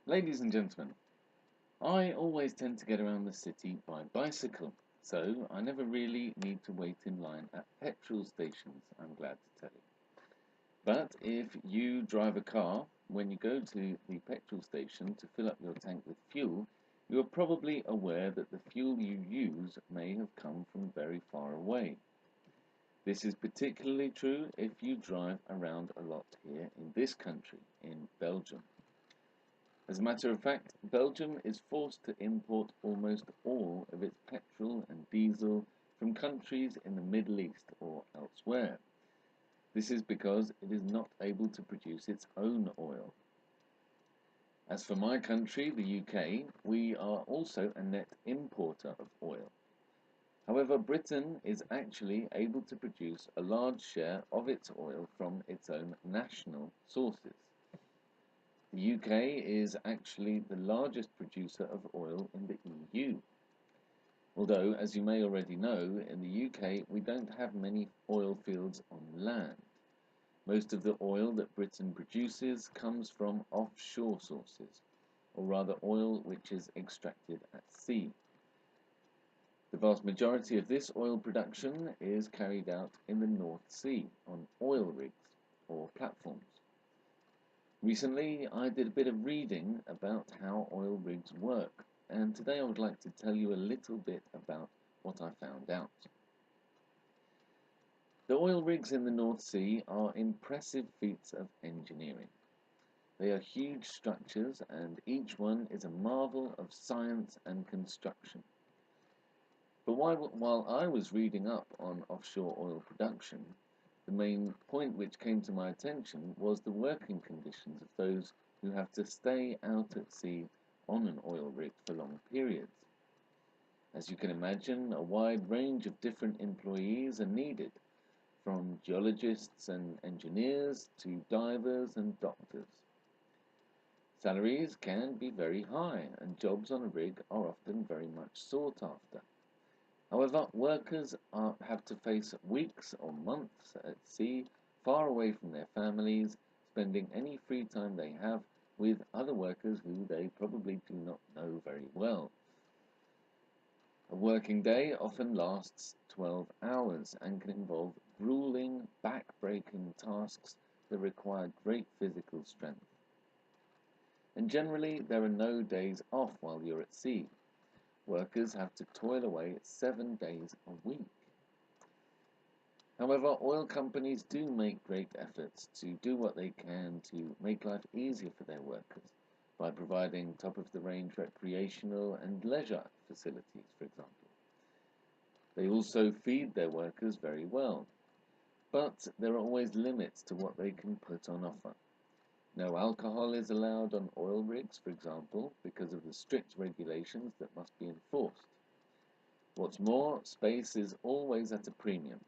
Ladies and gentlemen, I always tend to get around the city by bicycle, so I never really need to wait in line at petrol stations, I'm glad to tell you. But if you drive a car, when you go to the petrol station to fill up your tank with fuel, you are probably aware that the fuel you use may have come from very far away. This is particularly true if you drive around a lot here in this country, in Belgium. As a matter of fact, Belgium is forced to import almost all of its petrol and diesel from countries in the Middle East or elsewhere. This is because it is not able to produce its own oil. As for my country, the UK, we are also a net importer of oil. However, Britain is actually able to produce a large share of its oil from its own national sources. The UK is actually the largest producer of oil in the EU. Although, as you may already know, in the UK we don't have many oil fields on land. Most of the oil that Britain produces comes from offshore sources, or rather oil which is extracted at sea. The vast majority of this oil production is carried out in the North Sea on oil rigs or platforms. Recently, I did a bit of reading about how oil rigs work, and today I would like to tell you a little bit about what I found out. The oil rigs in the North Sea are impressive feats of engineering. They are huge structures, and each one is a marvel of science and construction. But while I was reading up on offshore oil production, the main point which came to my attention was the working conditions of those who have to stay out at sea on an oil rig for long periods. As you can imagine, a wide range of different employees are needed, from geologists and engineers to divers and doctors. Salaries can be very high, and jobs on a rig are often very much sought after. However, workers have to face weeks or months at sea, far away from their families, spending any free time they have with other workers who they probably do not know very well. A working day often lasts 12 hours and can involve grueling, back-breaking tasks that require great physical strength. And generally, there are no days off while you're at sea. Workers have to toil away 7 days a week. However, oil companies do make great efforts to do what they can to make life easier for their workers by providing top-of-the-range recreational and leisure facilities, for example. They also feed their workers very well, but there are always limits to what they can put on offer. No alcohol is allowed on oil rigs, for example, because of the strict regulations that must be enforced. What's more, space is always at a premium,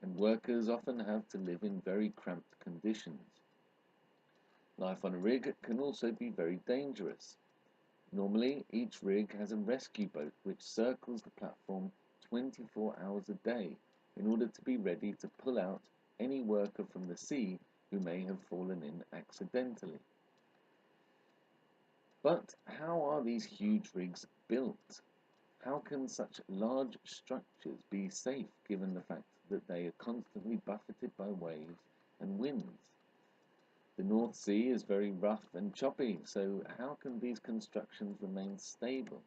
and workers often have to live in very cramped conditions. Life on a rig can also be very dangerous. Normally, each rig has a rescue boat which circles the platform 24 hours a day in order to be ready to pull out any worker from the sea who may have fallen in accidentally. But how are these huge rigs built? How can such large structures be safe given the fact that they are constantly buffeted by waves and winds? The North Sea is very rough and choppy, so how can these constructions remain stable?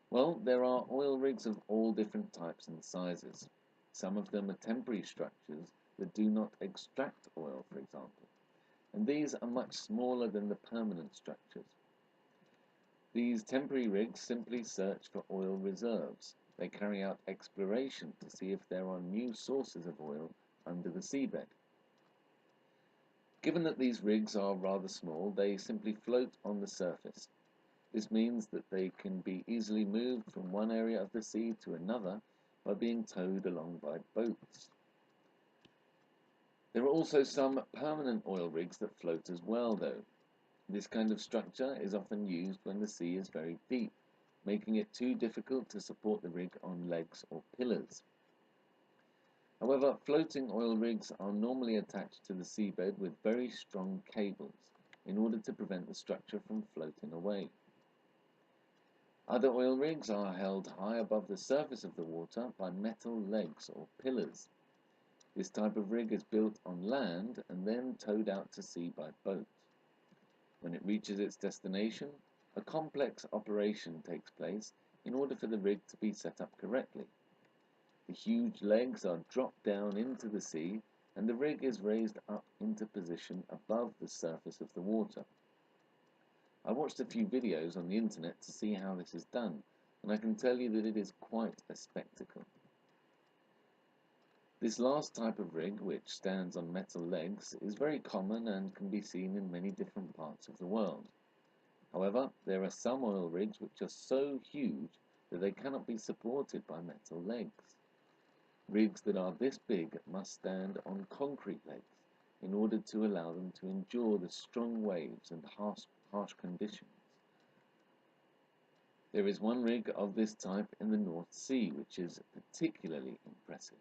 Well, there are oil rigs of all different types and sizes. Some of them are temporary structures that do not extract oil, for example, and these are much smaller than the permanent structures. These temporary rigs simply search for oil reserves. They carry out exploration to see if there are new sources of oil under the seabed. Given that these rigs are rather small, they simply float on the surface. This means that they can be easily moved from one area of the sea to another by being towed along by boats. There are also some permanent oil rigs that float as well, though. This kind of structure is often used when the sea is very deep, making it too difficult to support the rig on legs or pillars. However, floating oil rigs are normally attached to the seabed with very strong cables. in order to prevent the structure from floating away. Other oil rigs are held high above the surface of the water by metal legs or pillars. This type of rig is built on land and then towed out to sea by boat. When it reaches its destination, a complex operation takes place in order for the rig to be set up correctly. The huge legs are dropped down into the sea and the rig is raised up into position above the surface of the water. I watched a few videos on the internet to see how this is done, and I can tell you that it is quite a spectacle. This last type of rig, which stands on metal legs, is very common and can be seen in many different parts of the world. However, there are some oil rigs which are so huge that they cannot be supported by metal legs. Rigs that are this big must stand on concrete legs in order to allow them to endure the strong waves and harsh conditions. There is one rig of this type in the North Sea which is particularly impressive.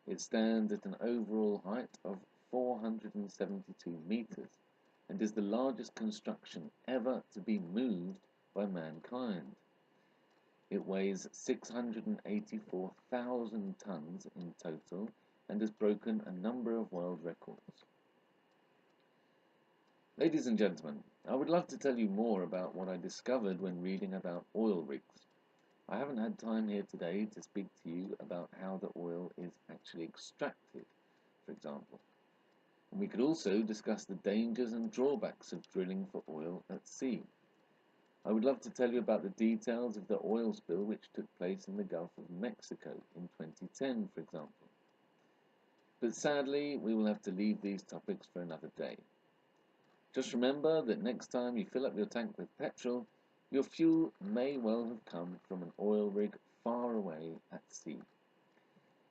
It stands at an overall height of 472 meters and is the largest construction ever to be moved by mankind. It weighs 684,000 tons in total and has broken a number of world records. Ladies and gentlemen, I would love to tell you more about what I discovered when reading about oil rigs. I haven't had time here today to speak to you about how the oil is actually extracted, for example. And we could also discuss the dangers and drawbacks of drilling for oil at sea. I would love to tell you about the details of the oil spill which took place in the Gulf of Mexico in 2010, for example. But sadly, we will have to leave these topics for another day. Just remember that next time you fill up your tank with petrol, your fuel may well have come from an oil rig far away at sea.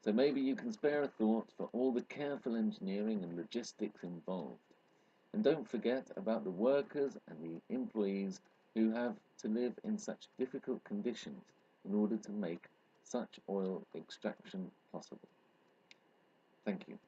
So maybe you can spare a thought for all the careful engineering and logistics involved. And don't forget about the workers and the employees who have to live in such difficult conditions in order to make such oil extraction possible. Thank you.